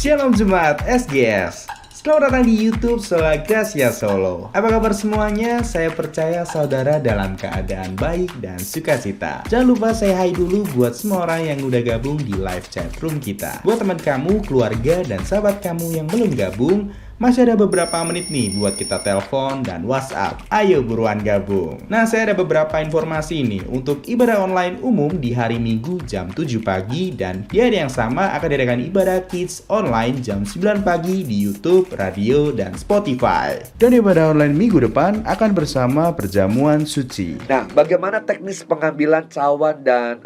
Shalom Jemaat SGS. Selamat datang di YouTube Sola Gracia Solo. Apa kabar semuanya? Saya percaya saudara dalam keadaan baik dan sukacita. Jangan lupa saya hai dulu buat semua orang yang udah gabung di live chat room kita. Buat teman kamu, keluarga, dan sahabat kamu yang belum gabung, masih ada beberapa menit nih buat kita telepon dan WhatsApp. Ayo buruan gabung. Nah, saya ada beberapa informasi nih untuk ibadah online umum di hari Minggu jam 7 pagi dan di hari yang sama akan diadakan ibadah kids online jam 9 pagi di YouTube, radio, dan Spotify. Dan ibadah online minggu depan akan bersama perjamuan suci. Nah, bagaimana teknis pengambilan cawan dan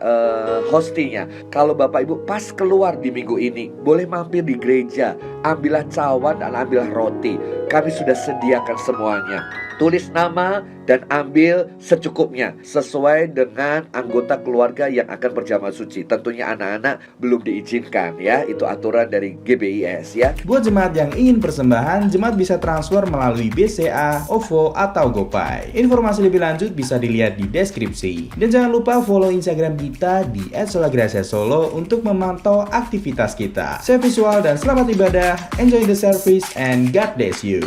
hostingnya? Kalau Bapak Ibu pas keluar di minggu ini, boleh mampir di gereja, ambillah cawan dan ambillah roti. Kami sudah sediakan semuanya. Tulis nama dan ambil secukupnya sesuai dengan anggota keluarga yang akan berjamaah suci. Tentunya anak-anak belum diizinkan ya, itu aturan dari GBIS ya. Buat jemaat yang ingin persembahan, jemaat bisa transfer melalui BCA, OVO, atau GoPay. Informasi lebih lanjut bisa dilihat di deskripsi. Dan jangan lupa follow Instagram kita di @solagraciasolo untuk memantau aktivitas kita. Saya Visual dan selamat ibadah, enjoy the service, and God bless you.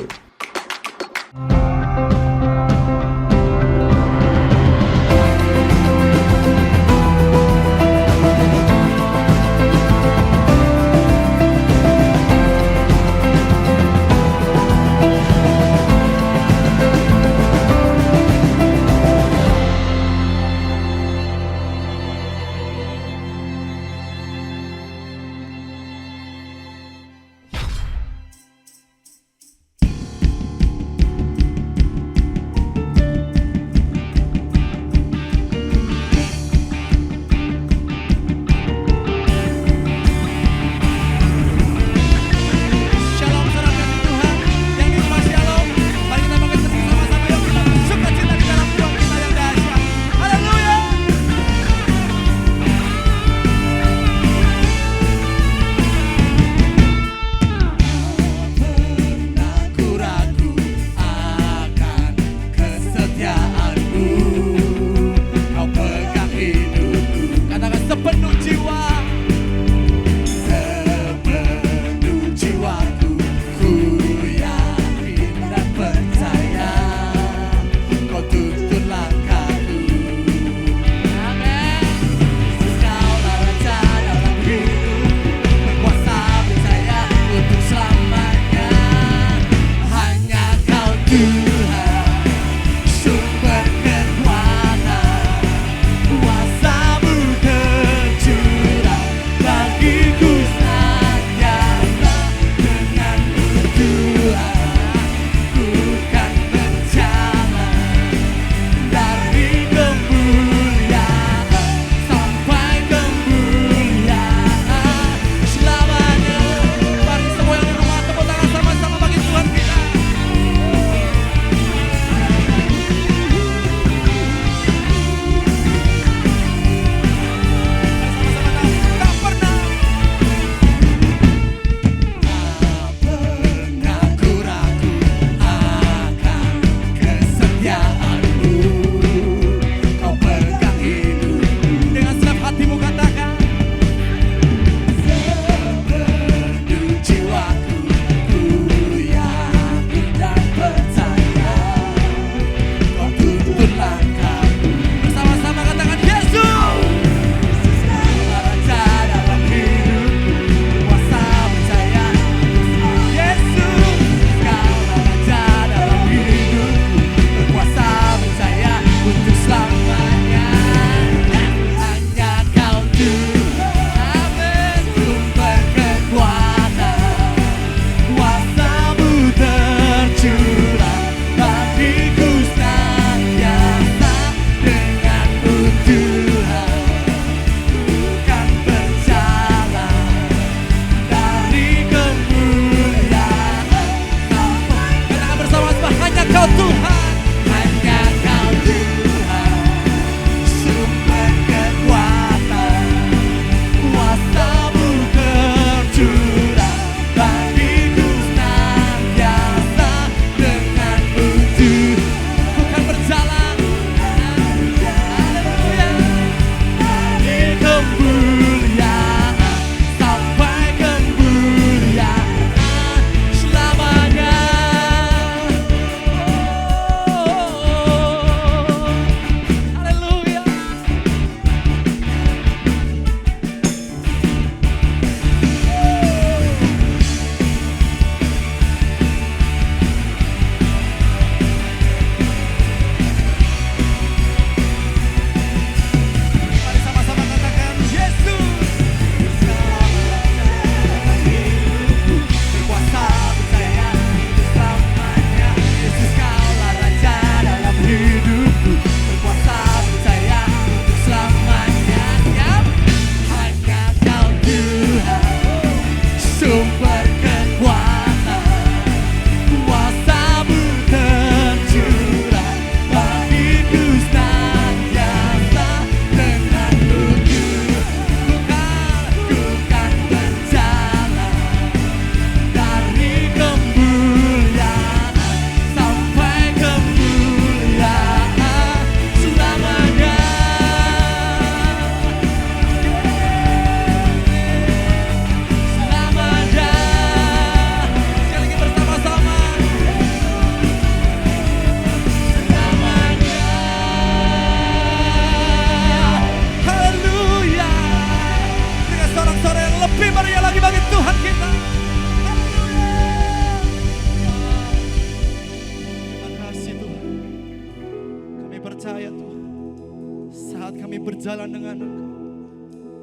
dengan Engkau,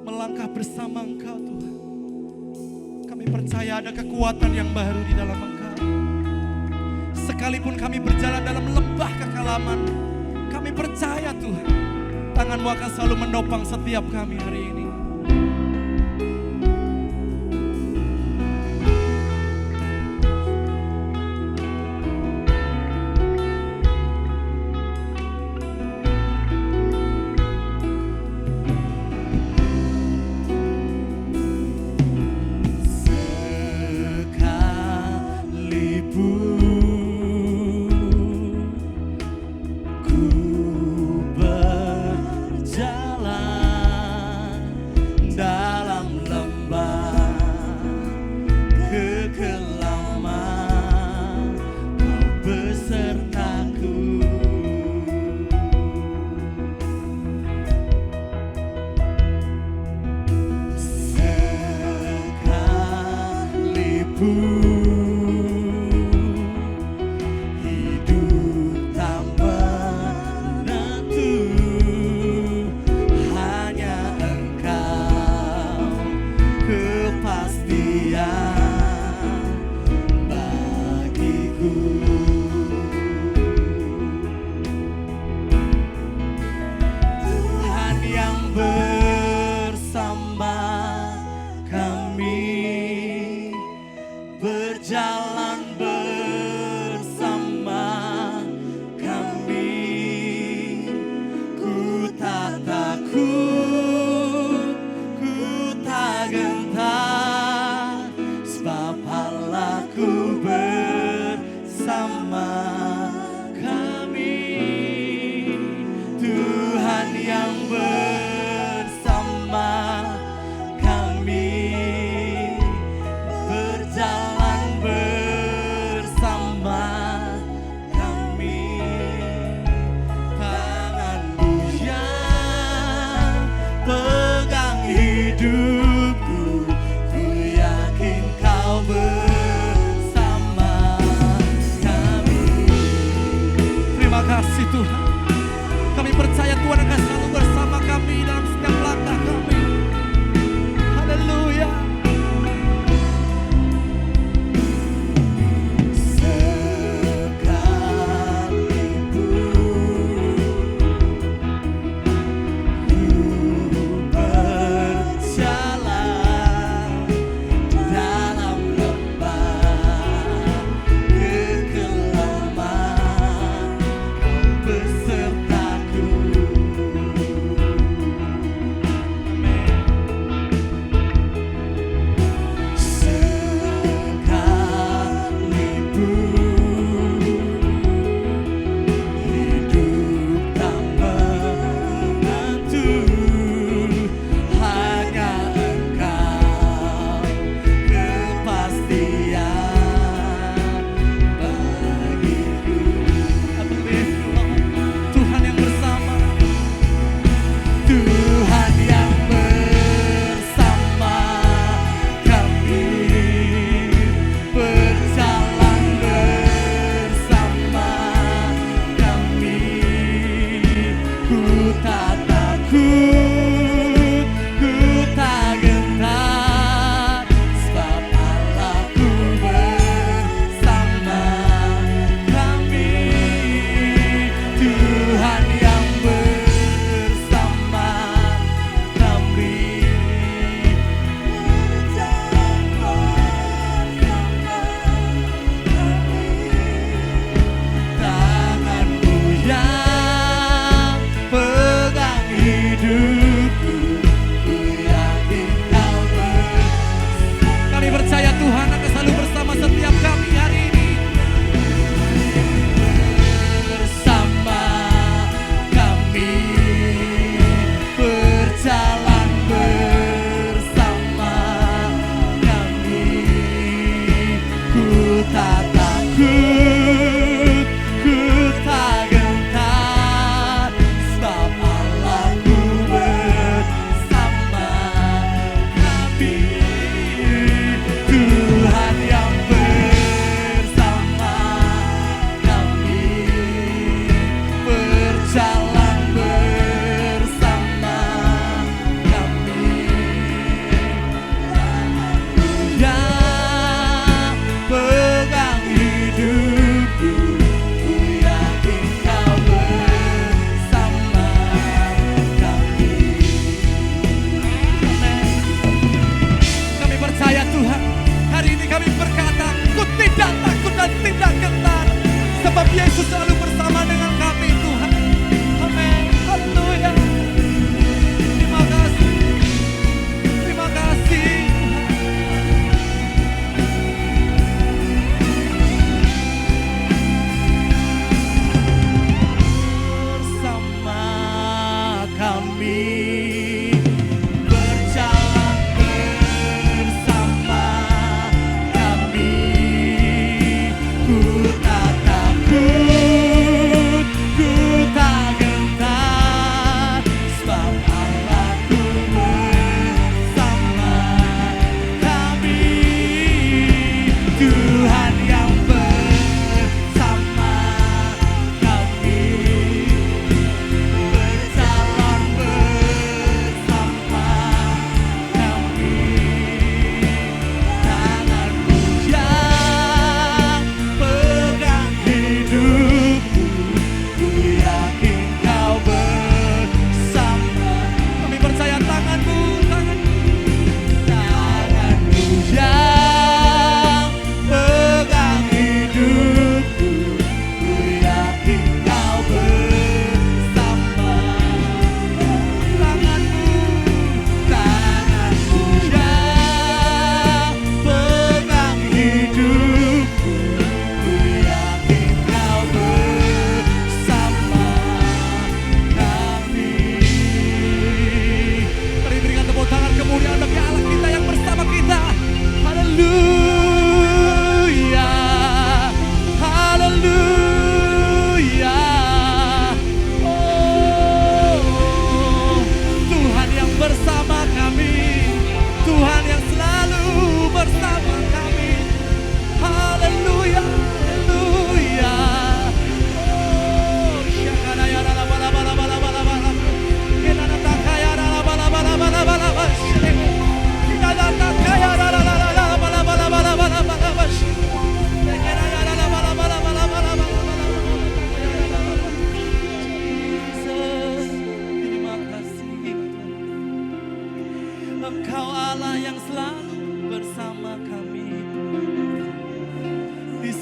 melangkah bersama Engkau Tuhan. Kami percaya ada kekuatan yang baru di dalam Engkau. Sekalipun kami berjalan dalam lembah kekelaman, kami percaya Tuhan, tangan-Mu akan selalu menopang setiap kami hari ini. Bersama kami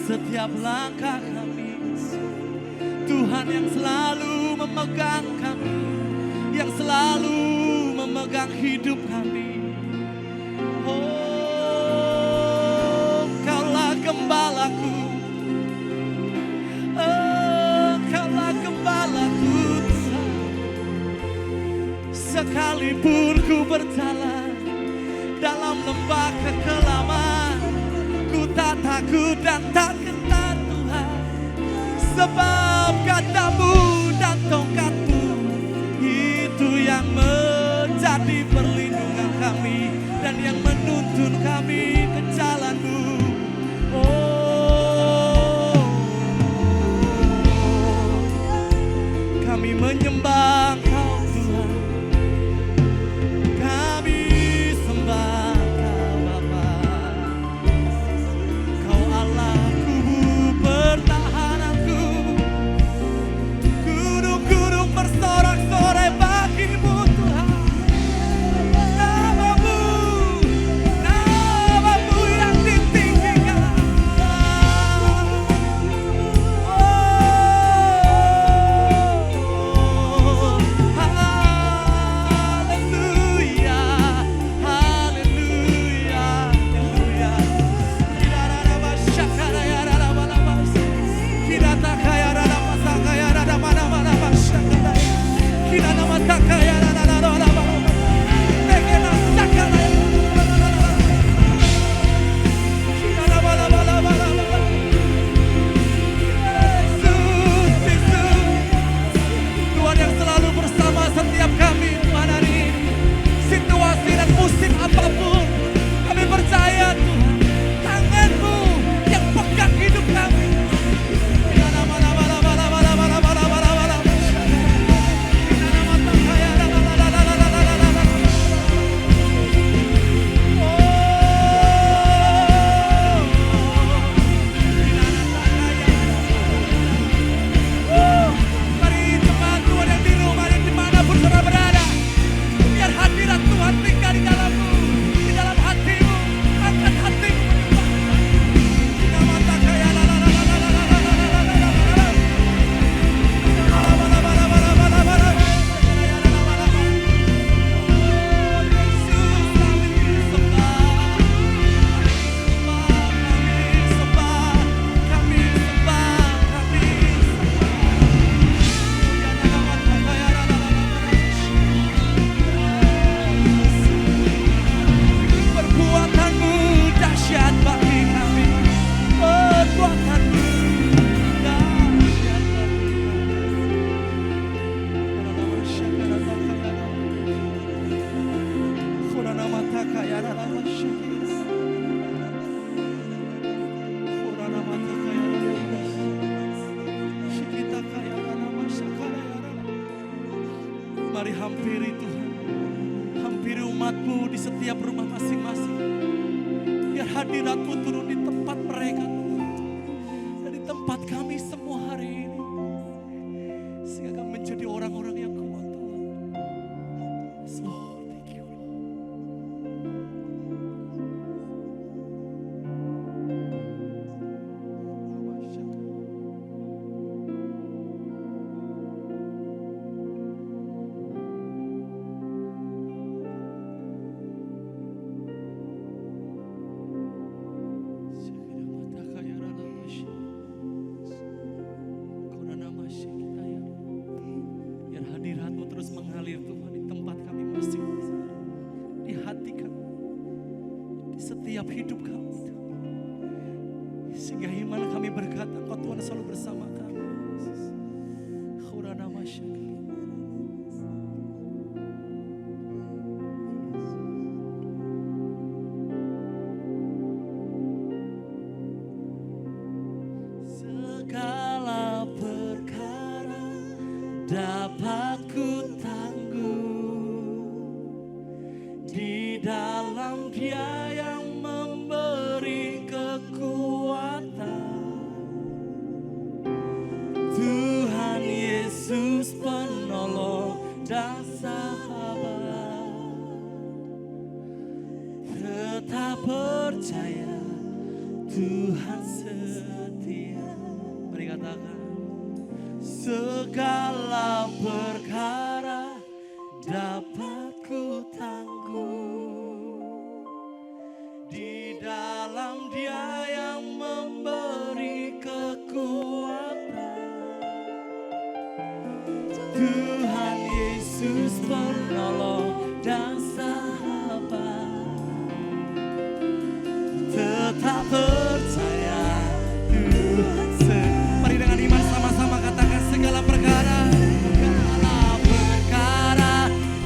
setiap langkah kami. Tuhan yang selalu memegang kami, yang selalu memegang hidup kami. Oh, Kaulah gembalaku, Kaulah gembalaku Tuhan. Sekalipun ku berjalan dalam lembah kekelaman, ku tak takut dan tak gentar Tuhan. Sebab katamu dan tongkatmu itu yang menjadi perlindungan kami dan yang menuntun kami ke jalan-Mu. Oh, kami menyembah Engkau Tuhan, kami sembah Engkau Bapa. Kau Allahku, pertahananku, gunung-gunung bersorak-sorai bagimu Tuhan. Namamu yang ditinggikan. Oh, haleluya, haleluya, haleluya. Kirararabashakarayararabalabas. Kiratakayararamasakayararamanamanamashakaraya. Kiranamatakayararararabalabas. Tegenashakaraya. Kirarabalabalabalabalabas. Yesus, Yesus. Tuhan yang selalu bersama setiap kami Tuhan hari ini. Situasi dan musim apapun, kami percaya Tuhan, tangan-Mu yang pegang hidup kami. Mari jemaat Tuhan yang di rumah dan dimanapun saudara berada, biar hadirat Tuhan tinggal di dalammu, di dalam hatimu. Angkat hatimu menyembah. Perbuatanmu dahsyat bagi kami. Perbuatanmu dahsyat bagi kami. Mari hampiri Tuhan, hampiri umat-Mu di setiap rumah masing-masing. Biar hadirat-Mu turun di tempat mereka Tuhan, dan di tempat kami semua hari ini, sehingga kami menjadi orang-orang yang kuat Tuhan. Yes, Lord, thank you, Lord. Biar hadirat-Mu terus mengalir Tuhan di tempat kami masing-masing, di hati kami, di setiap hidup kami Tuhan. Sehingga iman kami berkata Engkau Tuhan selalu bersama kami. Segala perkara dapat ku tanggung di dalam Dia yang memberi kekuatan. Tuhan Yesus penuh Tuhan setia. Mari katakan. Segala perkara dapat ku tanggung di dalam Dia yang memberi kekuatan. Tuhan Yesus penolong dan sahabat, tetap percaya Tuhan. Mari dengan iman sama-sama katakan segala perkara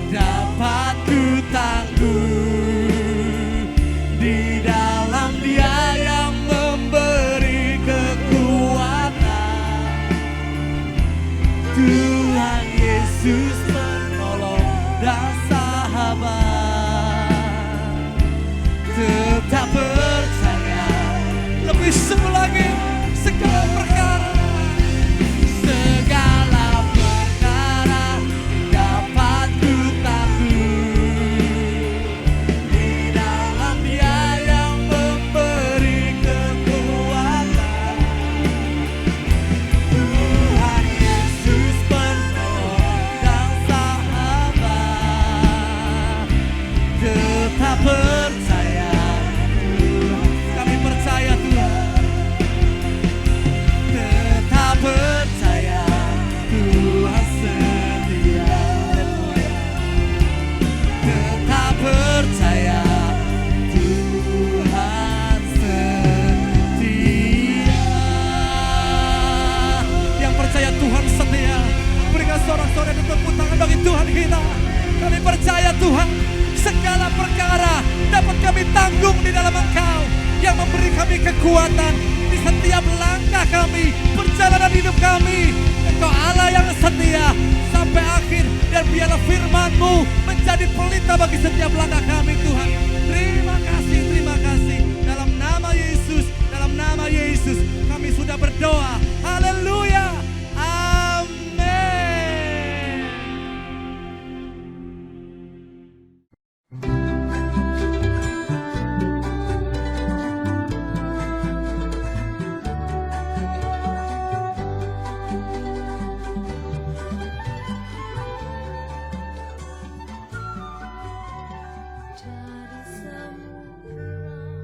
dapat ku tanggung di dalam Dia yang memberi kekuatan. Tuhan Yesus penolong dan sahabat, tetap percaya. Lebih seru lagi, segala perkara dapat ku tanggung di dalam Dia yang memberi kekuatan. Tuhan Yesus penolong dan sahabat, tetap percaya. Kami percaya Tuhan, tetap percaya Tuhan setia. Tetap percaya Tuhan setia. Yang percaya Tuhan setia, berikan sorak-sorai dan tepuk tangan bagi Tuhan kita. Kami percaya Tuhan, segala perkara dapat kami tanggung di dalam Engkau yang memberi kami kekuatan di setiap langkah kami, perjalanan hidup kami. Engkau Allah yang setia sampai akhir, dan biarlah firman-Mu menjadi pelita bagi setiap langkah kami Tuhan. Terima kasih. Dalam nama Yesus kami sudah berdoa. Haleluya. Amin.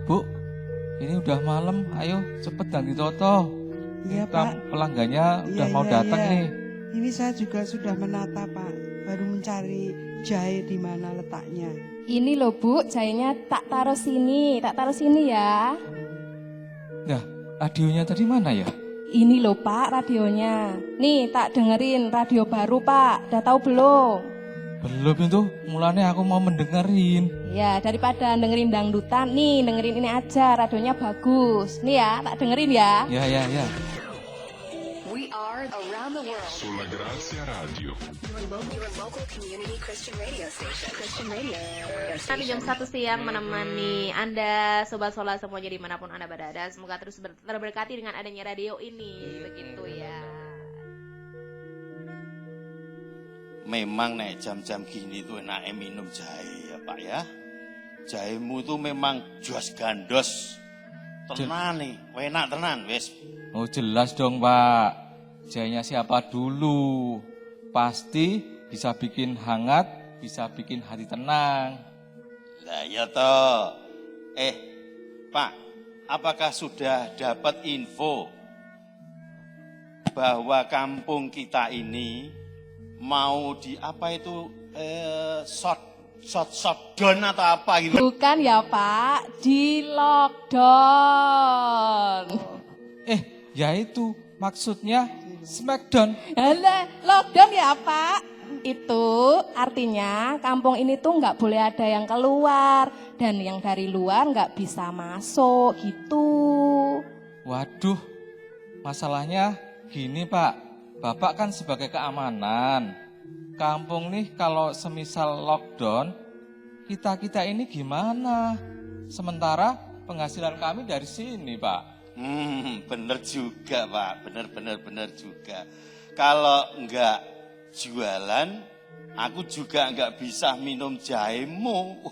Bu, ini udah malam, ayo cepet ganti toto. Iya Kita Pak. pelanggannya udah Iya, mau iya, datang iya. nih. Ini saya juga sudah menata Pak, baru mencari jahe di mana letaknya. Ini loh Bu, jahenya tak taruh sini ya. Nah, radionya tadi mana ya? Ini loh Pak radionya. Nih tak dengerin radio baru Pak, udah tahu belum? Belum itu, mulanya aku mau mendengarin. Ya daripada dengerin dangdutan, nih dengerin ini aja, radionya bagus. Nih ya, tak dengerin ya. Ya. We are around the world. Sulla Grazia Radio. Your local community Christian radio station. Christian radio Sampai jam 1 siang menemani Anda Sobat Sola semuanya dimanapun Anda berada. Semoga terus terberkati dengan adanya radio ini. Begitu ya. Memang nek jam-jam gini tuh enaknya minum jahe ya Pak ya. Jahemu tuh memang jos gandos. Tenan nih, enak tenan wes. Oh jelas dong Pak, jahenya siapa dulu? Pasti bisa bikin hangat, bisa bikin hati tenang. Lah ya toh. Pak, apakah sudah dapat info bahwa kampung kita ini mau di apa itu shutdown atau apa gitu? Bukan ya Pak, di lockdown. Ya itu maksudnya Smackdown. Alah, lockdown ya Pak. Itu artinya kampung ini tuh nggak boleh ada yang keluar dan yang dari luar nggak bisa masuk gitu. Waduh, masalahnya gini Pak, Bapak kan sebagai keamanan. Kampung nih kalau semisal lockdown, kita ini gimana? Sementara penghasilan kami dari sini Pak. Bener juga Pak, bener juga. Kalau enggak jualan, aku juga nggak bisa minum jahemu.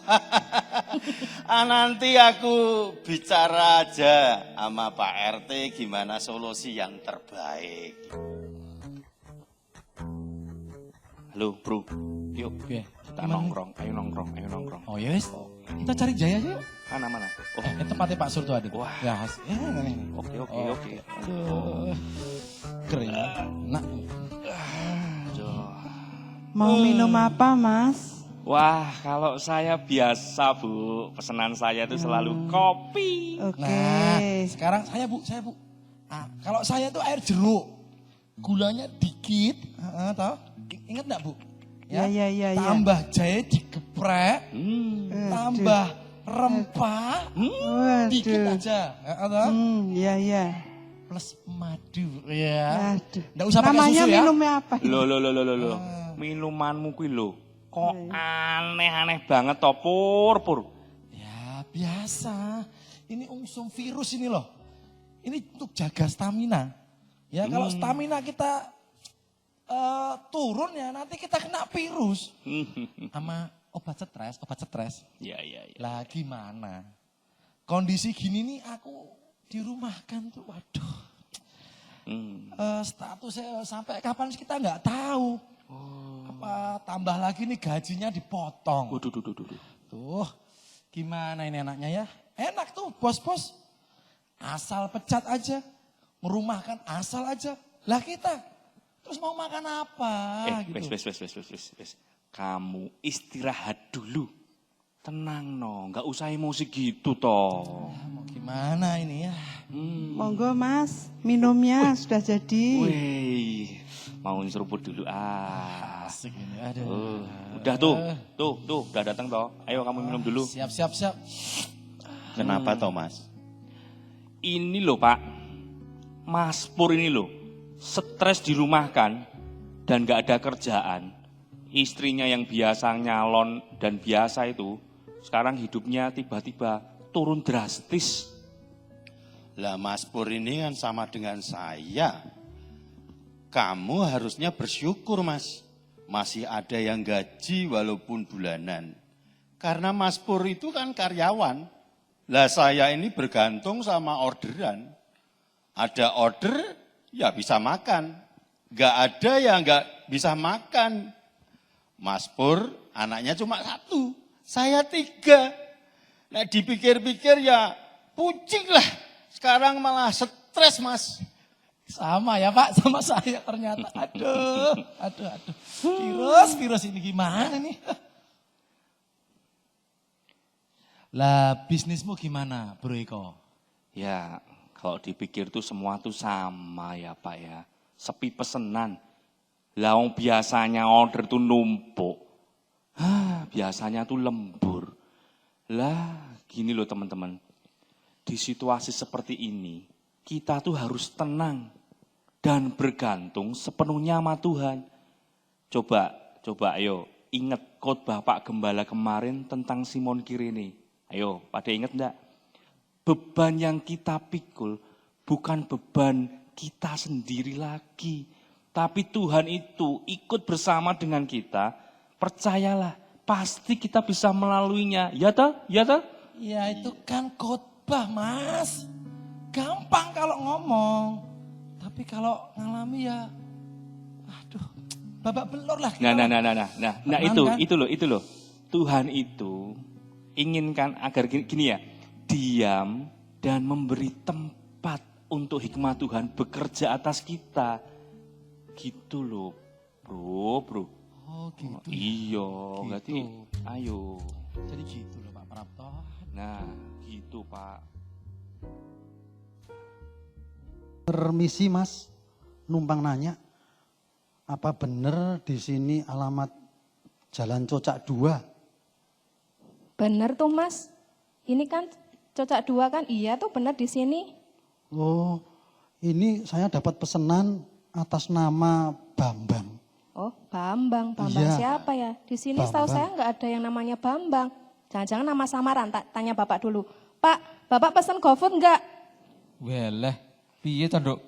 Nanti aku bicara aja sama Pak RT gimana solusi yang terbaik. Halo bro, yuk kita nongkrong, ayo nongkrong. Oh ya wis. Kita cari Jaya aja yuk. Mana? Oh, Tempatnya Pak Surto ada. Wah. Ya, ini. oke. Aduh. Keren. Nah. Mau minum apa, Mas? Wah, kalau saya biasa, Bu. Pesanan saya itu selalu kopi. Oke. Nah, sekarang saya Bu. Ah, kalau saya tuh air jeruk. Gulanya dikit, tahu? Ingat enggak, Bu? Ya. Tambah jahe digeprek, tambah rempah, dikit Waduh. aja, tahu? Iya. Plus madu, ya. Aduh. Nggak usah pakai Namanya susu ya. minumnya apa? Loh. Minumanmu kuwi lho. Kok aneh-aneh banget toh, Pur. Ya biasa, ini ungsum virus ini loh. Ini untuk jaga stamina. Ya kalau stamina kita turun ya nanti kita kena virus. Sama obat stres. Ya. Lah gimana? Kondisi gini nih aku dirumahkan tuh, waduh. Statusnya sampai kapan kita nggak tahu. Apa tambah lagi nih gajinya dipotong. Waduh. Tuh, gimana ini enaknya ya? Enak tuh bos-bos. Asal pecat aja, merumahkan asal aja. Lah kita, terus mau makan apa? Gitu. Wes. Kamu istirahat dulu. Tenang no, nggak usah emosi gitu toh. Mau gimana ini ya? Monggo, Mas. Minumnya sudah jadi. Wih, mau nyeruput dulu Asik ini, aduh. Udah tuh, udah datang toh. Ayo kamu minum dulu. Siap. Kenapa Thomas? Ini loh Pak, Mas Pur ini loh, stres dirumahkan dan gak ada kerjaan. Istrinya yang biasa nyalon dan biasa itu, sekarang hidupnya tiba-tiba turun drastis. Lah Mas Pur ini kan sama dengan saya. Kamu harusnya bersyukur Mas. Masih ada yang gaji walaupun bulanan. Karena Mas Pur itu kan karyawan. Lah saya ini bergantung sama orderan. Ada order ya bisa makan. Gak ada ya gak bisa makan. Mas Pur anaknya cuma 1, saya 3. Nah dipikir-pikir ya pucing lah. Sekarang malah stres Mas. Sama ya Pak, sama saya ternyata. Aduh. Virus ini gimana nih? Lah bisnismu gimana Bro Eko? Ya, kalau dipikir tuh semua tuh sama ya Pak ya. Sepi pesenan. Lah wong biasanya order tuh numpuk. Biasanya tuh lembur. Lah gini loh teman-teman. Di situasi seperti ini, kita tuh harus tenang dan bergantung sepenuhnya sama Tuhan. Coba ayo ingat khotbah Pak Gembala kemarin tentang Simon Kirene. Ayo, pada ingat enggak? Beban yang kita pikul bukan beban kita sendiri lagi. Tapi Tuhan itu ikut bersama dengan kita. Percayalah, pasti kita bisa melaluinya. Ya toh? Ya itu kan khotbah Mas. Gampang kalau ngomong. Tapi kalau ngalami ya, aduh, babak belur lah. Nah itu loh. Tuhan itu inginkan agar gini ya, diam dan memberi tempat untuk hikmah Tuhan bekerja atas kita. Gitu loh, bro. Oh gitu. Iya, Gitu. berarti ayo. Jadi gitu loh Pak Prapto. Nah, gitu Pak. Permisi Mas, numpang nanya, apa benar di sini alamat Jalan Cocak 2? Bener tuh Mas. Ini kan Cocak 2 kan, iya tuh bener di sini. Oh, ini saya dapat pesanan atas nama Bambang. Oh, Bambang Iya. siapa ya? Di sini setahu Bambang. saya nggak ada yang namanya Bambang. Jangan-jangan nama samaran, tanya Bapak dulu. Pak, Bapak pesen GoFood nggak? Weleh, piye toh, Dok?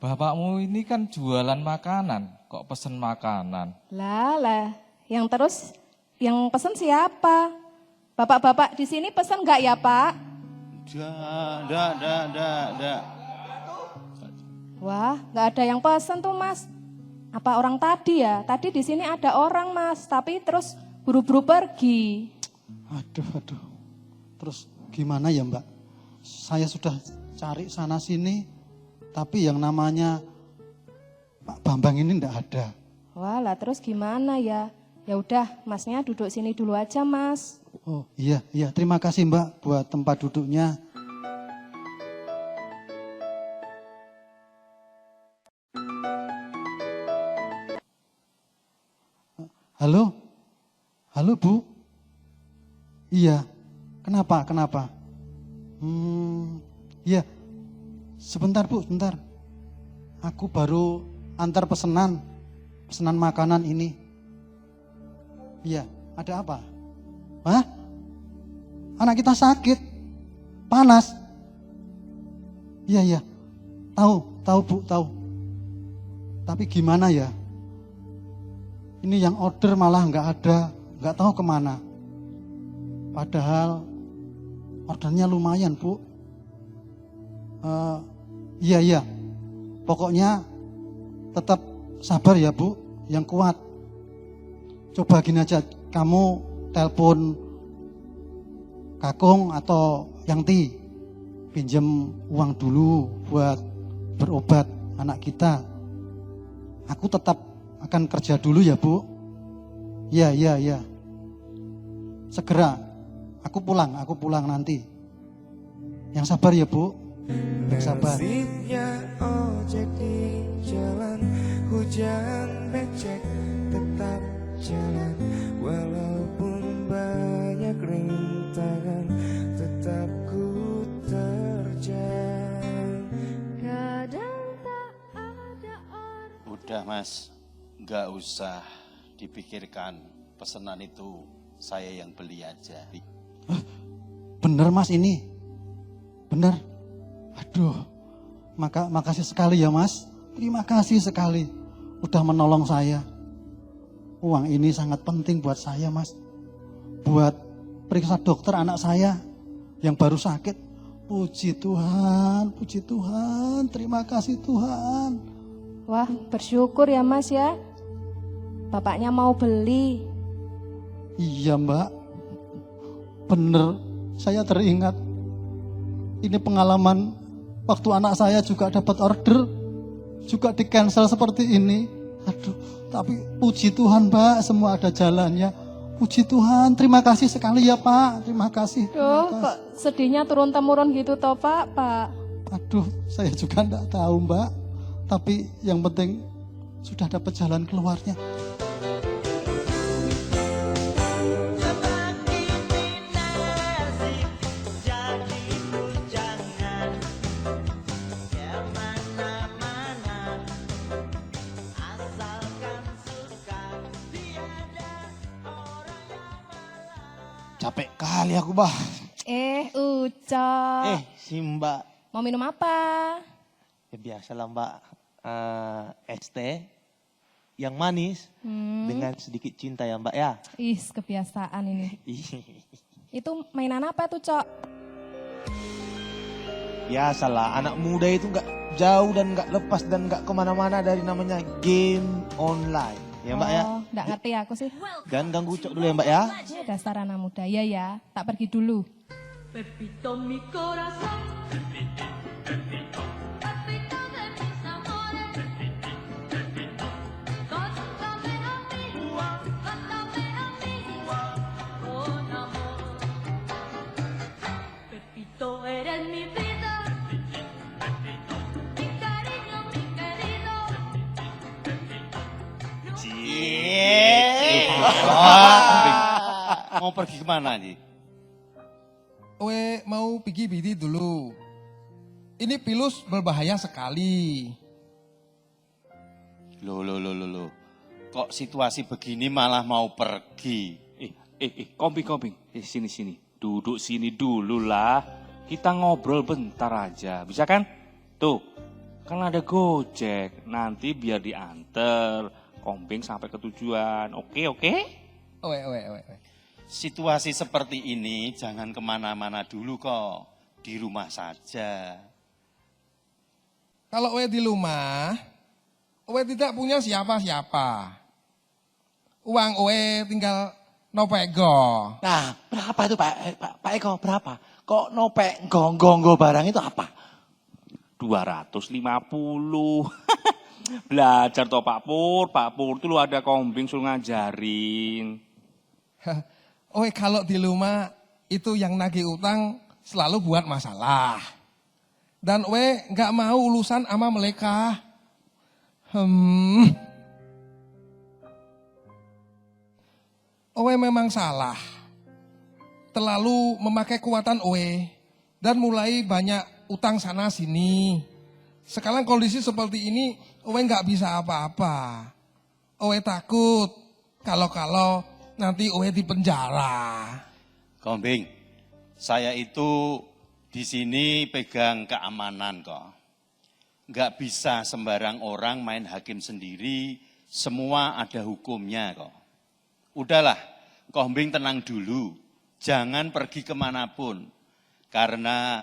Bapakmu ini kan jualan makanan, kok pesen makanan? Lah, Yang terus yang pesen siapa? Bapak-bapak di sini pesen nggak ya Pak? Nggak. Wah, nggak ada yang pesen tuh Mas. Apa orang tadi ya? Tadi di sini ada orang Mas, tapi terus buru-buru pergi. Aduh. Terus gimana ya Mbak? Saya sudah cari sana sini, tapi yang namanya Pak Bambang ini enggak ada. Wah, lah terus gimana ya? Ya udah, Masnya duduk sini dulu aja Mas. Oh iya, terima kasih Mbak buat tempat duduknya. Halo Bu? Iya, kenapa? Iya, sebentar Bu, sebentar. Aku baru antar pesanan makanan ini. Iya, ada apa? Hah? Anak kita sakit, panas. Iya, tahu Bu, tahu. Tapi gimana ya? Ini yang order malah nggak ada, nggak tahu kemana. Padahal ordernya lumayan Bu. Iya. Pokoknya tetap sabar ya Bu, yang kuat. Coba gini aja, kamu telepon Kakung atau Yangti, pinjam uang dulu buat berobat anak kita. Aku tetap akan kerja dulu ya Bu. Iya. Segera, aku pulang nanti. Yang sabar ya Bu, yang sabar. Ojek di jalan, hujan becek tetap jalan, walaupun banyak rintangan tetap ku terjang. Kadang tak ada orang. Udah Mas, nggak usah dipikirkan. Pesanan itu saya yang beli aja. Bener Mas ini, bener. Aduh, makasih sekali ya Mas. Terima kasih sekali udah menolong saya. Uang ini sangat penting buat saya Mas. Buat periksa dokter anak saya yang baru sakit. Puji Tuhan, terima kasih Tuhan. Wah, bersyukur ya Mas ya. Bapaknya mau beli. Iya Mbak, bener, saya teringat. Ini pengalaman waktu anak saya juga dapat order, juga di cancel seperti ini. Aduh, tapi puji Tuhan Mbak, semua ada jalannya. Puji Tuhan, terima kasih sekali ya Pak, terima kasih. Kok sedihnya turun-temurun gitu toh Pak? Aduh, saya juga enggak tahu Mbak, tapi yang penting sudah dapat jalan keluarnya. Capek kali aku bah. Ucok. Si Mbak. Mau minum apa? Ya biasa lah Mbak. Es teh yang manis dengan sedikit cinta ya Mbak ya. Kebiasaan ini. Itu mainan apa tuh Cok? Biasalah, anak muda itu nggak jauh dan nggak lepas dan nggak kemana-mana dari namanya game online. Ya Mbak ya. Nggak ngerti aku sih. Dan ganggu Cok dulu ya Mbak ya. Dasar anak muda ya. Tak pergi dulu. Pepito mi corazón. Pepito de mis amores. Cántame a mí, con amor. Pepito eres mi vida. Mi cariño, mi querido. Mau pergi kemana nih? Mau pergi BD dulu. Ini pilus berbahaya sekali. Loh. Kok situasi begini malah mau pergi? Komping. Sini. Duduk sini dulu lah. Kita ngobrol bentar aja. Bisa kan? Tuh, kan ada Gojek. Nanti biar diantar. Komping sampai ke tujuan. Oke? Situasi seperti ini jangan kemana-mana dulu kok. Di rumah saja. Kalau di rumah, tidak punya siapa-siapa. Uang tinggal nopego. Nah, berapa itu Pak Eko? Berapa? Kok nopek gonggong barang itu apa? 250. Belajar toh Pak Pur itu lu ada kombing suruh ngajarin. Kalau di rumah itu yang nagih utang selalu buat masalah. Dan nggak mau urusan sama mereka. Memang salah. Terlalu memakai kekuatan dan mulai banyak utang sana sini. Sekarang kondisi seperti ini, nggak bisa apa-apa. Takut kalau nanti di penjara. Kombing, saya itu di sini pegang keamanan kok. Nggak bisa sembarang orang main hakim sendiri, semua ada hukumnya kok. Udahlah, Kombing tenang dulu, jangan pergi kemanapun. Karena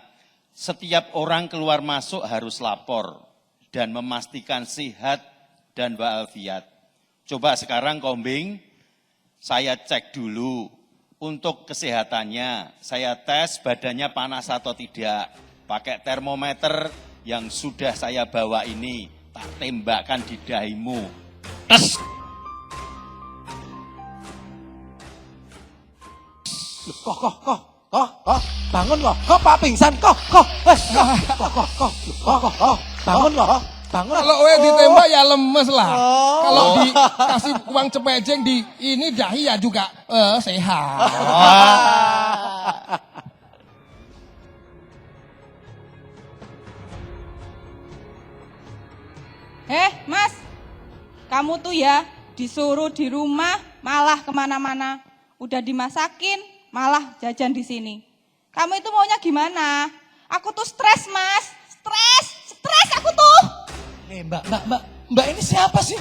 setiap orang keluar masuk harus lapor dan memastikan sehat dan walafiat. Coba sekarang Kombing, saya cek dulu untuk kesehatannya. Saya tes badannya panas atau tidak. Pakai termometer yang sudah saya bawa ini. Tak tembakkan di dahimu. Tes! Kok, bangun kok Pak pingsan, kok, bangun kok. Kalau ditembak ya lemes lah. Kalau dikasih uang cepejeng di ini dahi ya juga sehat. Mas, kamu tuh ya disuruh di rumah malah kemana-mana. Udah dimasakin malah jajan di sini. Kamu itu maunya gimana? Aku tuh stres, Mas. Stres aku tuh. Mbak ini siapa sih?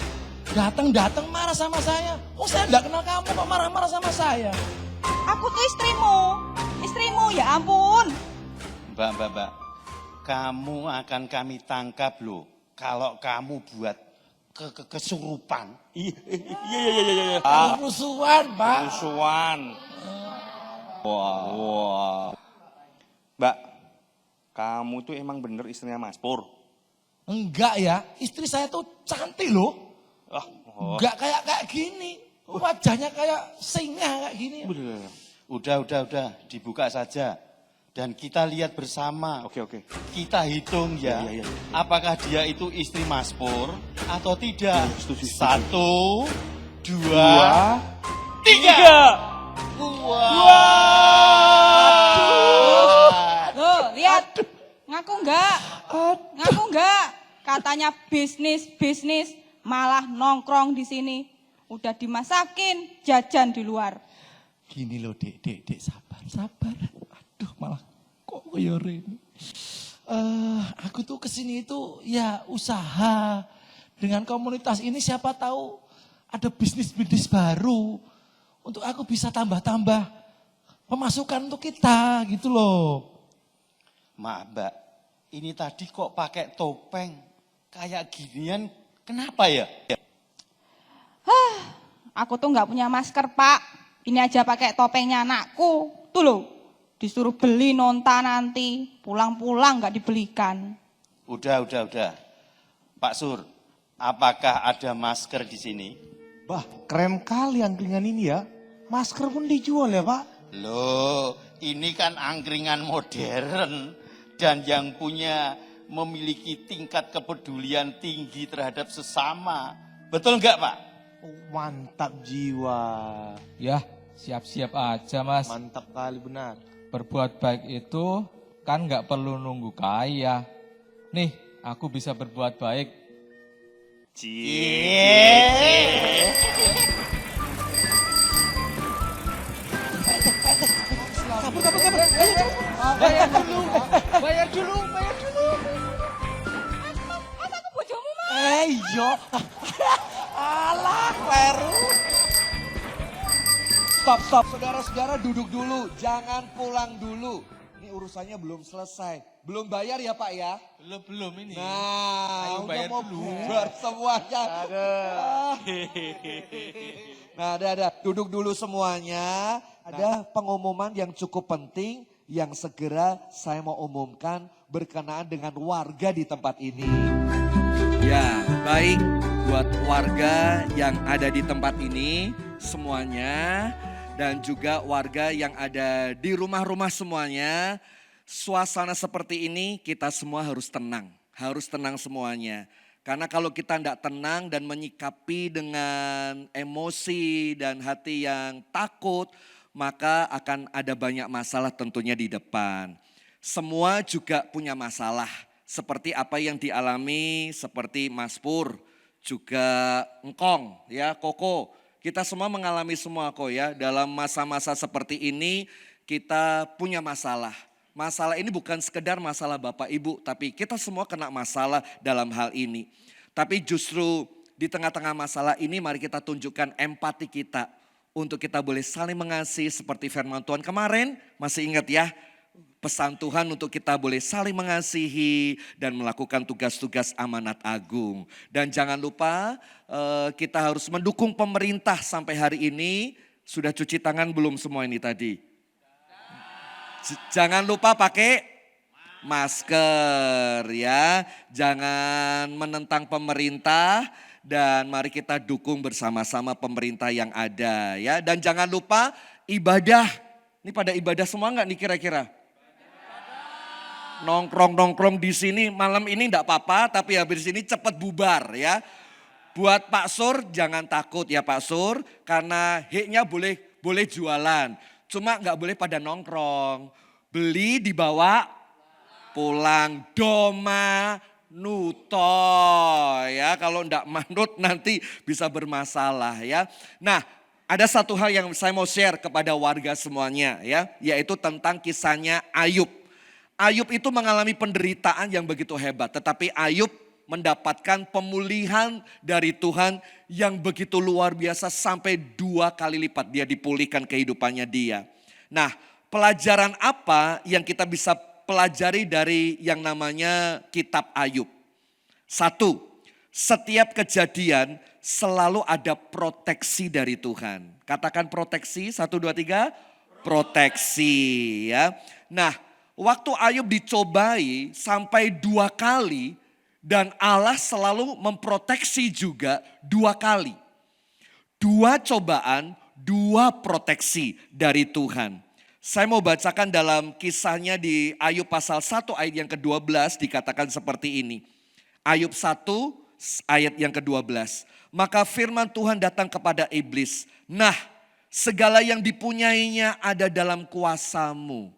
Datang marah sama saya. Saya enggak kenal kamu kok marah-marah sama saya. Aku tuh istrimu, ya ampun. Mbak, kamu akan kami tangkap loh. Kalau kamu buat kesurupan. Iya. Kerusuhan, Pak. Kerusuhan. Wah. Mbak, kamu tuh emang bener istrinya Mas Pur? Enggak ya, istri saya tuh cantik loh. Enggak kayak gini. Wajahnya kayak singa kayak gini. Udah, dibuka saja. Dan kita lihat bersama. Oke. Kita hitung ya. Iya. Apakah dia itu istri Mas Pur atau tidak? Setuju. 1, 2, 3. Loh, lihat. Ngaku enggak. Katanya bisnis, malah nongkrong di sini. Udah dimasakin, jajan di luar. Gini loh, Dek, sabar. Aduh, malah kok koyore ini. Aku tuh kesini itu ya usaha. Dengan komunitas ini siapa tahu ada bisnis baru. Untuk aku bisa tambah pemasukan untuk kita gitu loh. Mbak, ini tadi kok pakai topeng kayak ginian, kenapa ya? Aku tuh nggak punya masker, Pak. Ini aja pakai topengnya anakku. Tuh loh, disuruh beli nonta nanti, pulang-pulang nggak dibelikan. Udah. Pak Sur, apakah ada masker di sini? Bah, keren kali angkringan ini ya. Masker pun dijual ya, Pak. Loh, ini kan angkringan modern. Dan yang punya memiliki tingkat kepedulian tinggi terhadap sesama. Betul nggak, Pak? Mantap jiwa. Ya, siap-siap aja, Mas. Mantap kali, benar. Berbuat baik itu kan nggak perlu nunggu kaya. Nih, aku bisa berbuat baik. Kabur. Bayar dulu. Mas, aku bojomu, Mas. Iya. Alah, kleru. stop. Saudara-saudara duduk dulu, jangan pulang dulu. Ini urusannya belum selesai. Belum bayar ya Pak ya? Belum ini. Nah, Ayo udah bayar mau dulu. bubar semuanya. Nah, ada. Duduk dulu semuanya. Ada pengumuman yang cukup penting yang segera saya mau umumkan berkenaan dengan warga di tempat ini. Ya, baik buat warga yang ada di tempat ini semuanya dan juga warga yang ada di rumah-rumah semuanya. Suasana seperti ini kita semua harus tenang semuanya. Karena kalau kita tidak tenang dan menyikapi dengan emosi dan hati yang takut, maka akan ada banyak masalah tentunya di depan. Semua juga punya masalah, seperti apa yang dialami seperti Mas Pur, juga Engkong, ya Koko. Kita semua mengalami semua kok ya, dalam masa-masa seperti ini kita punya masalah. Masalah ini bukan sekedar masalah Bapak Ibu, tapi kita semua kena masalah dalam hal ini. Tapi justru di tengah-tengah masalah ini mari kita tunjukkan empati kita untuk kita boleh saling mengasihi seperti firman Tuhan kemarin. Masih ingat ya pesan Tuhan untuk kita boleh saling mengasihi dan melakukan tugas-tugas amanat agung. Dan jangan lupa kita harus mendukung pemerintah sampai hari ini. Sudah cuci tangan belum semua ini tadi? Jangan lupa pakai masker ya. Jangan menentang pemerintah dan mari kita dukung bersama-sama pemerintah yang ada ya. Dan jangan lupa ibadah. Ini pada ibadah semua enggak nih kira-kira? Nongkrong di sini malam ini enggak apa-apa tapi habis ini cepat bubar ya. Buat Pak Sur jangan takut ya Pak Sur karena hiknya boleh jualan. Cuma nggak boleh pada nongkrong. Beli dibawa pulang. Doma nuto ya. Kalau nggak manut nanti bisa bermasalah ya. Nah ada satu hal yang saya mau share kepada warga semuanya ya. Yaitu tentang kisahnya Ayub. Ayub itu mengalami penderitaan yang begitu hebat. Tetapi Ayub mendapatkan pemulihan dari Tuhan yang begitu luar biasa sampai 2 kali lipat dia dipulihkan kehidupannya dia. Nah, pelajaran apa yang kita bisa pelajari dari yang namanya kitab Ayub? 1, setiap kejadian selalu ada proteksi dari Tuhan. Katakan proteksi, 1, 2, 3, proteksi ya. Nah, waktu Ayub dicobai sampai 2 kali, dan Allah selalu memproteksi juga 2 kali. 2 cobaan, 2 proteksi dari Tuhan. Saya mau bacakan dalam kisahnya di Ayub pasal 1 ayat yang ke-12 dikatakan seperti ini. Ayub 1 ayat yang ke-12. Maka firman Tuhan datang kepada iblis. Nah, segala yang dipunyainya ada dalam kuasamu.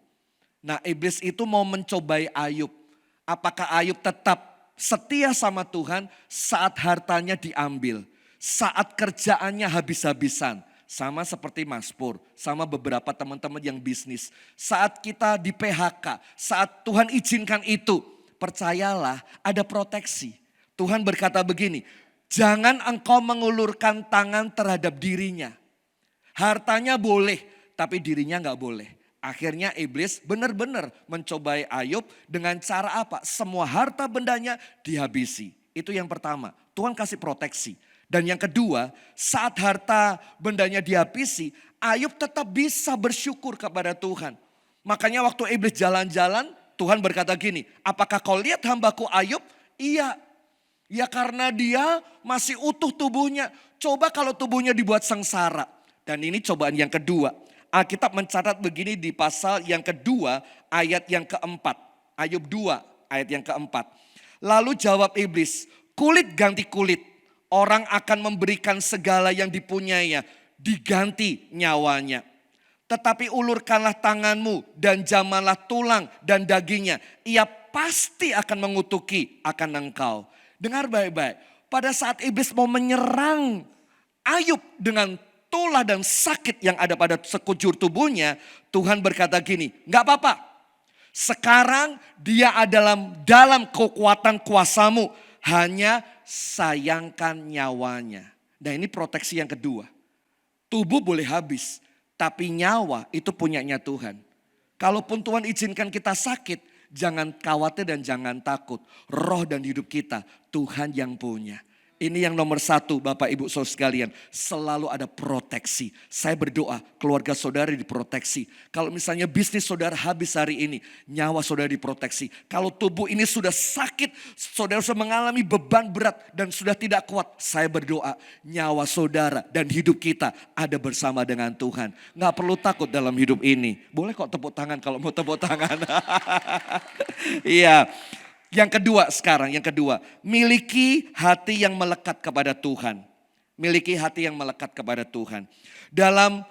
Nah, iblis itu mau mencobai Ayub. Apakah Ayub tetap setia sama Tuhan saat hartanya diambil, saat kerjaannya habis-habisan. Sama seperti Mas Pur, sama beberapa teman-teman yang bisnis. Saat kita di PHK, saat Tuhan izinkan itu, percayalah ada proteksi. Tuhan berkata begini, jangan engkau mengulurkan tangan terhadap dirinya. Hartanya boleh, tapi dirinya gak boleh. Akhirnya iblis benar-benar mencobai Ayub dengan cara apa? Semua harta bendanya dihabisi. Itu yang pertama, Tuhan kasih proteksi. Dan yang kedua, saat harta bendanya dihabisi, Ayub tetap bisa bersyukur kepada Tuhan. Makanya waktu iblis jalan-jalan, Tuhan berkata gini, apakah kau lihat hambaku Ayub? Iya. Ya karena dia masih utuh tubuhnya. Coba kalau tubuhnya dibuat sengsara. Dan ini cobaan yang kedua. Alkitab mencatat begini di pasal yang kedua ayat yang keempat. Ayub 2 ayat yang keempat. Lalu jawab iblis, kulit ganti kulit. Orang akan memberikan segala yang dipunyainya, diganti nyawanya. Tetapi ulurkanlah tanganmu dan jamanlah tulang dan dagingnya. Ia pasti akan mengutuki akan engkau. Dengar baik-baik, pada saat iblis mau menyerang Ayub dengan tulah dan sakit yang ada pada sekujur tubuhnya, Tuhan berkata gini, gak apa-apa. Sekarang dia dalam kekuatan kuasamu, hanya sayangkan nyawanya. Nah ini proteksi yang kedua. Tubuh boleh habis, Tapi nyawa itu punyanya Tuhan. Kalaupun Tuhan izinkan kita sakit, jangan khawatir dan jangan takut. Roh dan hidup kita Tuhan yang punya. Ini yang nomor satu Bapak Ibu Saudara sekalian. Selalu ada proteksi. Saya berdoa keluarga saudara diproteksi. Kalau misalnya bisnis saudara habis hari ini, nyawa saudara diproteksi. Kalau tubuh ini sudah sakit, saudara sudah mengalami beban berat dan sudah tidak kuat. Saya berdoa nyawa saudara dan hidup kita ada bersama dengan Tuhan. Nggak perlu takut dalam hidup ini. Boleh kok tepuk tangan kalau mau tepuk tangan. Iya. Yang kedua sekarang, miliki hati yang melekat kepada Tuhan. Miliki hati yang melekat kepada Tuhan. Dalam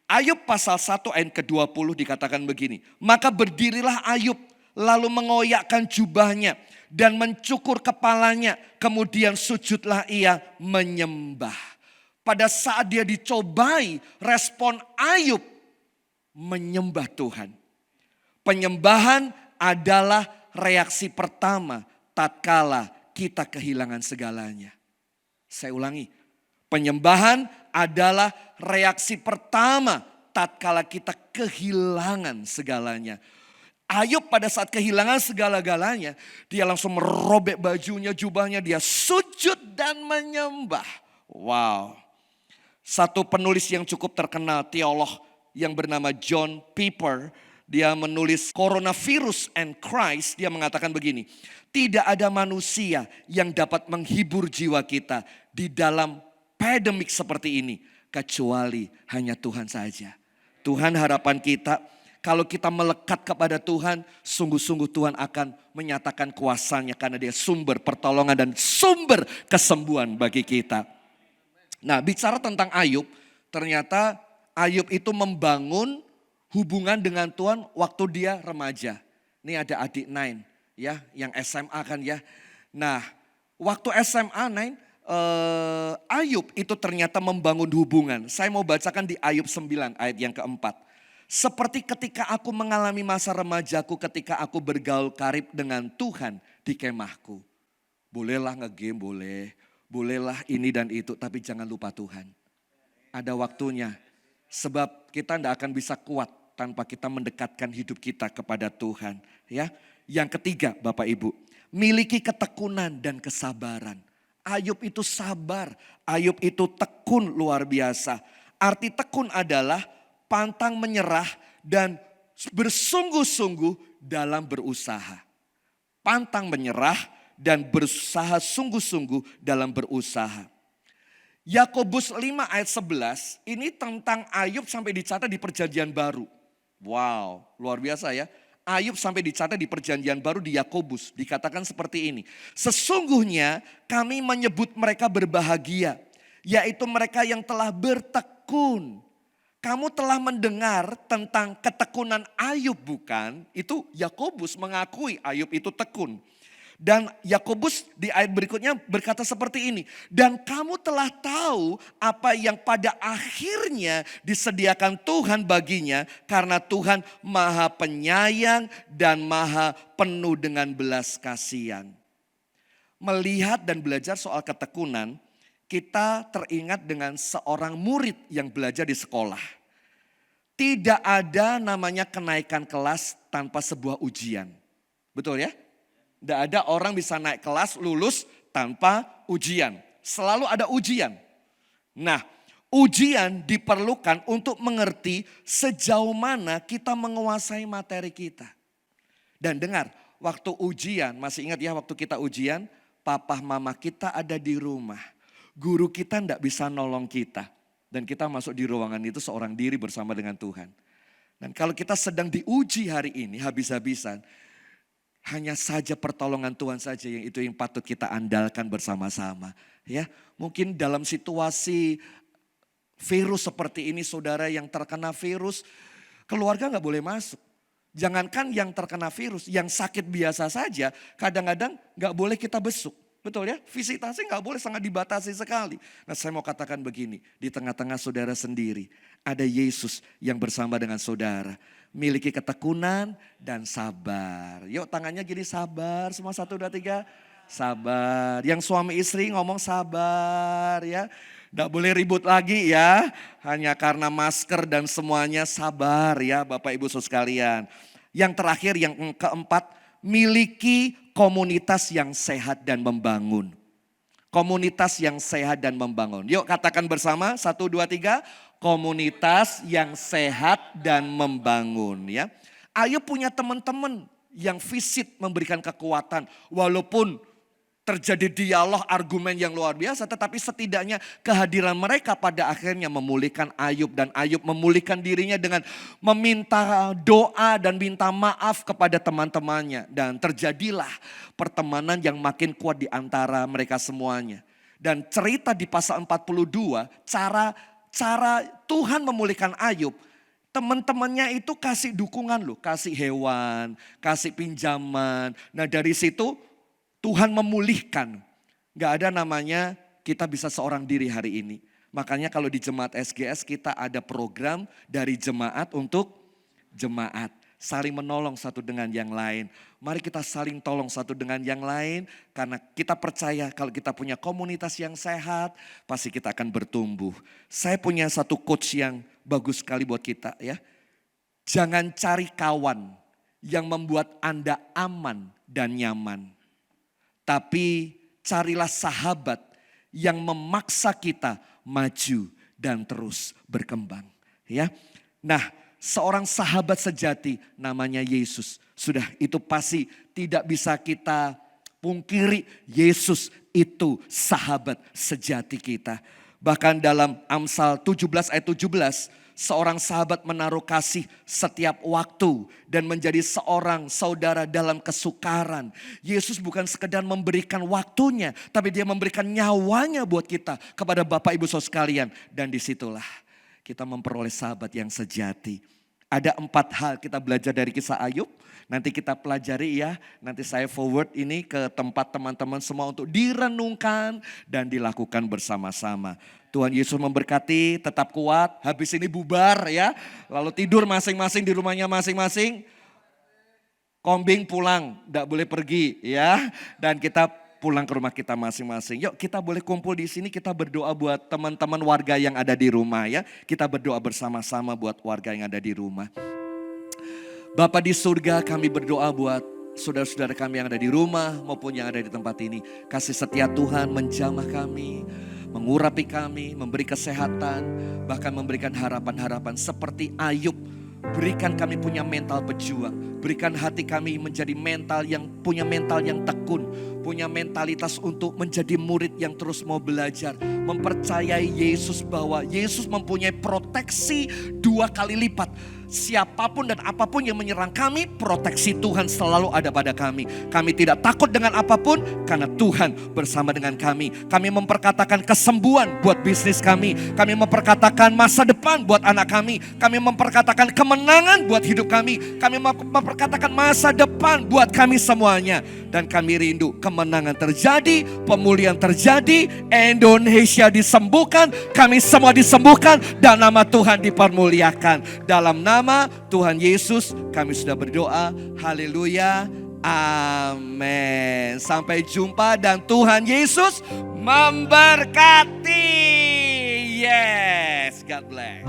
Ayub pasal 1 ayat ke-20 dikatakan begini. Maka berdirilah Ayub lalu mengoyakkan jubahnya dan mencukur kepalanya. Kemudian sujudlah ia menyembah. Pada saat dia dicobai, respon Ayub menyembah Tuhan. Penyembahan adalah reaksi pertama tatkala kita kehilangan segalanya. Saya ulangi, penyembahan adalah reaksi pertama tatkala kita kehilangan segalanya. Ayub pada saat kehilangan segala-galanya, dia langsung merobek bajunya, jubahnya, dia sujud dan menyembah. Wow. Satu penulis yang cukup terkenal, teolog yang bernama John Piper, dia menulis Coronavirus and Christ, dia mengatakan begini, tidak ada manusia yang dapat menghibur jiwa kita di dalam pandemik seperti ini, kecuali hanya Tuhan saja. Tuhan harapan kita, kalau kita melekat kepada Tuhan, sungguh-sungguh Tuhan akan menyatakan kuasanya karena dia sumber pertolongan dan sumber kesembuhan bagi kita. Nah, bicara tentang Ayub, ternyata Ayub itu membangun hubungan dengan Tuhan waktu dia remaja. Ini ada adik Nain ya, yang SMA kan ya. Nah, waktu SMA Nain, Ayub itu ternyata membangun hubungan. Saya mau bacakan di Ayub 9 ayat yang keempat. Seperti ketika aku mengalami masa remajaku ketika aku bergaul karib dengan Tuhan di kemahku. Bolehlah nge-game, bolehlah ini dan itu, tapi jangan lupa Tuhan. Ada waktunya. Sebab kita tidak akan bisa kuat tanpa kita mendekatkan hidup kita kepada Tuhan. Ya, yang ketiga Bapak Ibu, miliki ketekunan dan kesabaran. Ayub itu sabar, Ayub itu tekun luar biasa. Arti tekun adalah pantang menyerah dan bersungguh-sungguh dalam berusaha. Pantang menyerah dan berusaha sungguh-sungguh dalam berusaha. Yakobus 5 ayat 11 ini tentang Ayub sampai dicatat di perjanjian baru. Wow, luar biasa ya. Ayub sampai dicatat di perjanjian baru di Yakobus. Dikatakan seperti ini. Sesungguhnya kami menyebut mereka berbahagia. Yaitu mereka yang telah bertekun. Kamu telah mendengar tentang ketekunan Ayub bukan? Itu Yakobus mengakui Ayub itu tekun. Dan Yakobus di ayat berikutnya berkata seperti ini. Dan kamu telah tahu apa yang pada akhirnya disediakan Tuhan baginya. Karena Tuhan maha penyayang dan maha penuh dengan belas kasihan. Melihat dan belajar soal ketekunan, kita teringat dengan seorang murid yang belajar di sekolah. Tidak ada namanya kenaikan kelas tanpa sebuah ujian. Betul ya? Tidak ada orang bisa naik kelas lulus tanpa ujian. Selalu ada ujian. Nah, ujian diperlukan untuk mengerti sejauh mana kita menguasai materi kita. Dan dengar, waktu ujian, masih ingat ya waktu kita ujian, papa mama kita ada di rumah. Guru kita tidak bisa nolong kita. Dan kita masuk di ruangan itu seorang diri bersama dengan Tuhan. Dan kalau kita sedang diuji hari ini habis-habisan, hanya saja pertolongan Tuhan saja yang patut kita andalkan bersama-sama. Ya, mungkin dalam situasi virus seperti ini, saudara yang terkena virus, keluarga nggak boleh masuk. Jangankan yang terkena virus, yang sakit biasa saja, kadang-kadang nggak boleh kita besuk. Betul ya, visitasi nggak boleh, sangat dibatasi sekali. Nah, saya mau katakan begini, di tengah-tengah saudara sendiri, ada Yesus yang bersama dengan saudara. Miliki ketekunan dan sabar. Yuk tangannya gini, sabar, semua 1, 2, 3. Sabar. Yang suami istri ngomong sabar ya. Nggak boleh ribut lagi ya. Hanya karena masker dan semuanya, sabar ya Bapak Ibu Saudara sekalian. Yang terakhir, yang keempat, miliki komunitas yang sehat dan membangun. Komunitas yang sehat dan membangun. Yuk katakan bersama, 1, 2, 3. Komunitas yang sehat dan membangun ya. Ayo punya teman-teman yang visit memberikan kekuatan. Walaupun terjadi dialog argumen yang luar biasa, tetapi setidaknya kehadiran mereka pada akhirnya memulihkan Ayub. Dan Ayub memulihkan dirinya dengan meminta doa dan minta maaf kepada teman-temannya. Dan terjadilah pertemanan yang makin kuat di antara mereka semuanya. Dan cerita di pasal 42, cara Tuhan memulihkan Ayub, teman-temannya itu kasih dukungan loh, kasih hewan, kasih pinjaman. Nah dari situ Tuhan memulihkan. Gak ada namanya kita bisa seorang diri hari ini. Makanya kalau di jemaat SGS kita ada program dari jemaat untuk jemaat. Saling menolong satu dengan yang lain. Mari kita saling tolong satu dengan yang lain. Karena kita percaya kalau kita punya komunitas yang sehat, pasti kita akan bertumbuh. Saya punya satu quotes yang bagus sekali buat kita ya. Jangan cari kawan yang membuat Anda aman dan nyaman. Tapi carilah sahabat yang memaksa kita maju dan terus berkembang. Ya, nah seorang sahabat sejati namanya Yesus. Sudah itu pasti tidak bisa kita pungkiri. Yesus itu sahabat sejati kita. Bahkan dalam Amsal 17 ayat 17. Seorang sahabat menaruh kasih setiap waktu dan menjadi seorang saudara dalam kesukaran. Yesus bukan sekedar memberikan waktunya, tapi dia memberikan nyawanya buat kita, kepada Bapak Ibu Saudara sekalian. Dan disitulah kita memperoleh sahabat yang sejati. Ada 4 hal kita belajar dari kisah Ayub. Nanti kita pelajari ya, nanti saya forward ini ke tempat teman-teman semua untuk direnungkan dan dilakukan bersama-sama. Tuhan Yesus memberkati, tetap kuat, habis ini bubar ya. Lalu tidur masing-masing di rumahnya masing-masing. Kombing pulang, enggak boleh pergi ya. Dan kita pulang ke rumah kita masing-masing. Yuk kita boleh kumpul di sini, kita berdoa buat teman-teman warga yang ada di rumah ya. Kita berdoa bersama-sama buat warga yang ada di rumah. Bapa di surga, kami berdoa buat saudara-saudara kami yang ada di rumah maupun yang ada di tempat ini. Kasih setia Tuhan menjamah kami, mengurapi kami, memberi kesehatan, bahkan memberikan harapan-harapan seperti Ayub. Berikan kami punya mental pejuang, berikan hati kami menjadi punya mental yang tekun, punya mentalitas untuk menjadi murid yang terus mau belajar, mempercayai Yesus bahwa Yesus mempunyai proteksi 2 kali lipat. Siapapun dan apapun yang menyerang kami, proteksi Tuhan selalu ada pada kami. Kami tidak takut dengan apapun karena Tuhan bersama dengan kami. Kami memperkatakan kesembuhan buat bisnis kami. Kami memperkatakan masa depan buat anak kami. Kami memperkatakan kemenangan buat hidup kami. Kami memperkatakan masa depan buat kami semuanya. Dan kami rindu kemenangan terjadi, pemulihan terjadi, Indonesia disembuhkan, kami semua disembuhkan dan nama Tuhan dipermuliakan. Dalam nama Tuhan Yesus kami sudah berdoa. Haleluya. Amin. Sampai jumpa dan Tuhan Yesus memberkati. Yes, God bless.